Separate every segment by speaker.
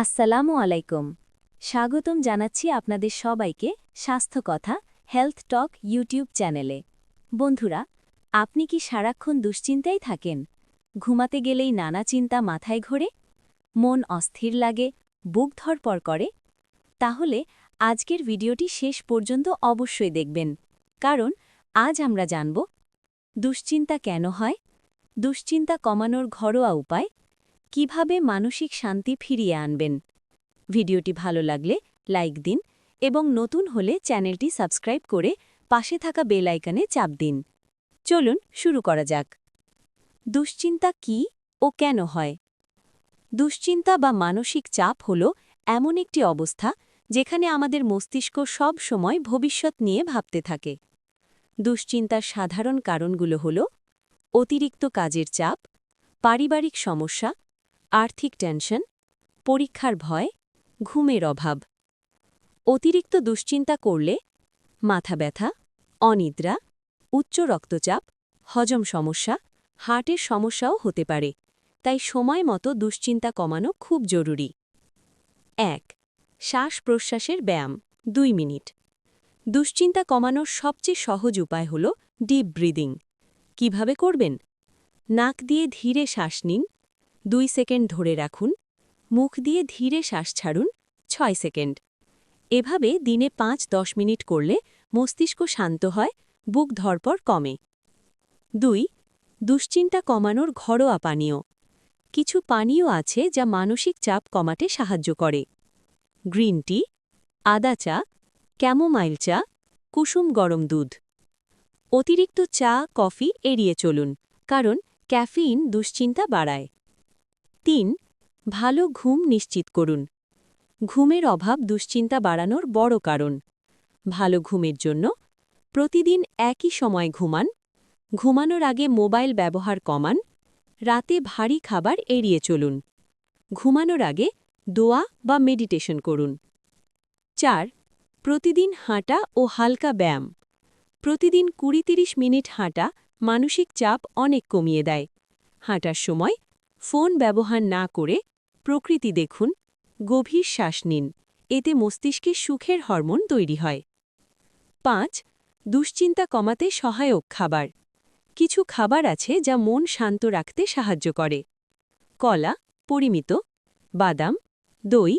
Speaker 1: আসসালামু আলাইকুম। স্বাগতম জানাচ্ছি আপনাদের সবাইকে স্বাস্থ্য কথা হেলথ টক ইউটিউব চ্যানেলে। বন্ধুরা, আপনি কি সারাক্ষণ দুশ্চিন্তায় থাকেন? ঘুমাতে গেলেই নানা চিন্তা মাথায় ঘোরে, মন অস্থির লাগে, বুক ধড়পড় করে? তাহলে আজকের ভিডিওটি শেষ পর্যন্ত অবশ্যই দেখবেন, কারণ আজ আমরা জানব দুশ্চিন্তা কেন হয়, দুশ্চিন্তা কমানোর ঘরোয়া উপায়, কিভাবে মানসিক শান্তি ফিরিয়ে আনবেন। ভিডিওটি ভালো লাগলে লাইক দিন এবং নতুন হলে চ্যানেলটি সাবস্ক্রাইব করে পাশে থাকা বেল আইকনে চাপ দিন। চলুন শুরু করা যাক। দুশ্চিন্তা কি ও কেন হয়? দুশ্চিন্তা বা মানসিক চাপ হল এমন একটি অবস্থা যেখানে আমাদের মস্তিষ্ক সব সময় ভবিষ্যৎ নিয়ে ভাবতে থাকে। দুশ্চিন্তার সাধারণ কারণগুলো হল অতিরিক্ত কাজের চাপ, পারিবারিক সমস্যা, আর্থিক টেনশন, পরীক্ষার ভয়, ঘুমের অভাব। অতিরিক্ত দুশ্চিন্তা করলে মাথা ব্যথা, অনিদ্রা, উচ্চ রক্তচাপ, হজম সমস্যা, হার্টের সমস্যাও হতে পারে, তাই সময় মতো দুশ্চিন্তা কমানো খুব জরুরি। ১. শ্বাস-প্রশ্বাসের ব্যায়াম ২ মিনিট। দুশ্চিন্তা কমানোর সবচেয়ে সহজ উপায় হল ডিপ ব্রিদিং। কিভাবে করবেন? নাক দিয়ে ধীরে শ্বাস নিন, ২ সেকেন্ড ধরে রাখুন, মুখ দিয়ে ধীরে শ্বাস ছাড়ুন, ৬ সেকেন্ড। এভাবে দিনে ৫-১০ মিনিট করলে মস্তিষ্ক শান্ত হয়, বুক ধড়পড় কমে। ২. দুশ্চিন্তা কমানোর ঘরোয়া পানীয়। কিছু পানীয় আছে যা মানসিক চাপ কমাতে সাহায্য করে। গ্রিন টি, আদা চা, ক্যামোমাইল চা, কুসুম গরম দুধ। অতিরিক্ত চা, কফি এড়িয়ে চলুন, কারণ ক্যাফিন দুশ্চিন্তা বাড়ায়। ৩. ভালো ঘুম নিশ্চিত করুন। ঘুমের অভাব দুশ্চিন্তা বাড়ানোর বড় কারণ। ভালো ঘুমের জন্য প্রতিদিন একই সময় ঘুমান, ঘুমানোর আগে মোবাইল ব্যবহার কমান, রাতে ভারী খাবার এড়িয়ে চলুন, ঘুমানোর আগে দোয়া বা মেডিটেশন করুন। ৪. প্রতিদিন হাঁটা ও হালকা ব্যায়াম। প্রতিদিন ২০-৩০ মিনিট হাঁটা মানসিক চাপ অনেক কমিয়ে দেয়। হাঁটার সময় ফোন ব্যবহার না করে প্রকৃতি দেখুন, গভীর শ্বাস নিন, এতে মস্তিষ্কে সুখের হরমোন তৈরি হয়। ৫. দুশ্চিন্তা কমাতে সহায়ক খাবার। কিছু খাবার আছে যা মন শান্ত রাখতে সাহায্য করে। কলা, পরিমিত, বাদাম, দই,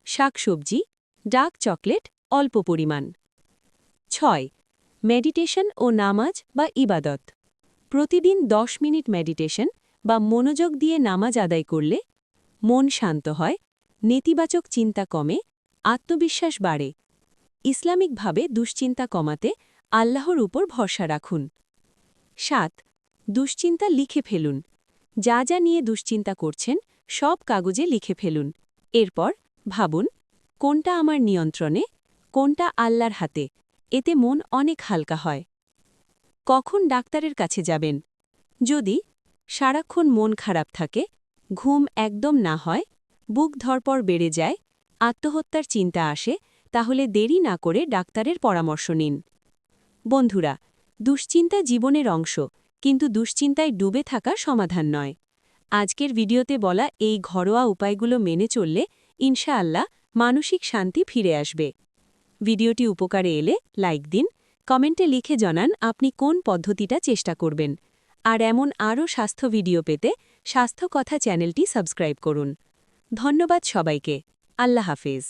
Speaker 1: শাকসবজি, ডার্ক চকলেট অল্প পরিমাণ। ৬. মেডিটেশন ও নামাজ বা ইবাদত। প্রতিদিন ১০ মিনিট মেডিটেশন বা মনোযোগ দিয়ে নামাজ আদায় করলে মন শান্ত হয়, নেতিবাচক চিন্তা কমে, আত্মবিশ্বাস বাড়ে। ইসলামিকভাবে দুশ্চিন্তা কমাতে আল্লাহর উপর ভরসা রাখুন। ৭. দুশ্চিন্তা লিখে ফেলুন। যা যা নিয়ে দুশ্চিন্তা করছেন সব কাগজে লিখে ফেলুন। এরপর ভাবুন, কোনটা আমার নিয়ন্ত্রণে, কোনটা আল্লাহর হাতে। এতে মন অনেক হালকা হয়। কখন ডাক্তারের কাছে যাবেন? যদি সারাক্ষণ মন খারাপ থাকে, ঘুম একদম না হয়, বুক ধড়পড় বেড়ে যায়, আত্মহত্যার চিন্তা আসে, তাহলে দেরি না করে ডাক্তারের পরামর্শ নিন। বন্ধুরা, দুশ্চিন্তা জীবনের অংশ, কিন্তু দুশ্চিন্তায় ডুবে থাকা সমাধান নয়। আজকের ভিডিওতে বলা এই ঘরোয়া উপায়গুলো মেনে চললে ইনশাআল্লাহ মানসিক শান্তি ফিরে আসবে। ভিডিওটি উপকারে এলে লাইক দিন, কমেন্টে লিখে জানান আপনি কোন পদ্ধতিটা চেষ্টা করবেন। আর এমন আরও স্বাস্থ্য ভিডিও পেতে স্বাস্থ্য কথা চ্যানেলটি সাবস্ক্রাইব করুন। ধন্যবাদ সবাইকে। আল্লাহ হাফেজ।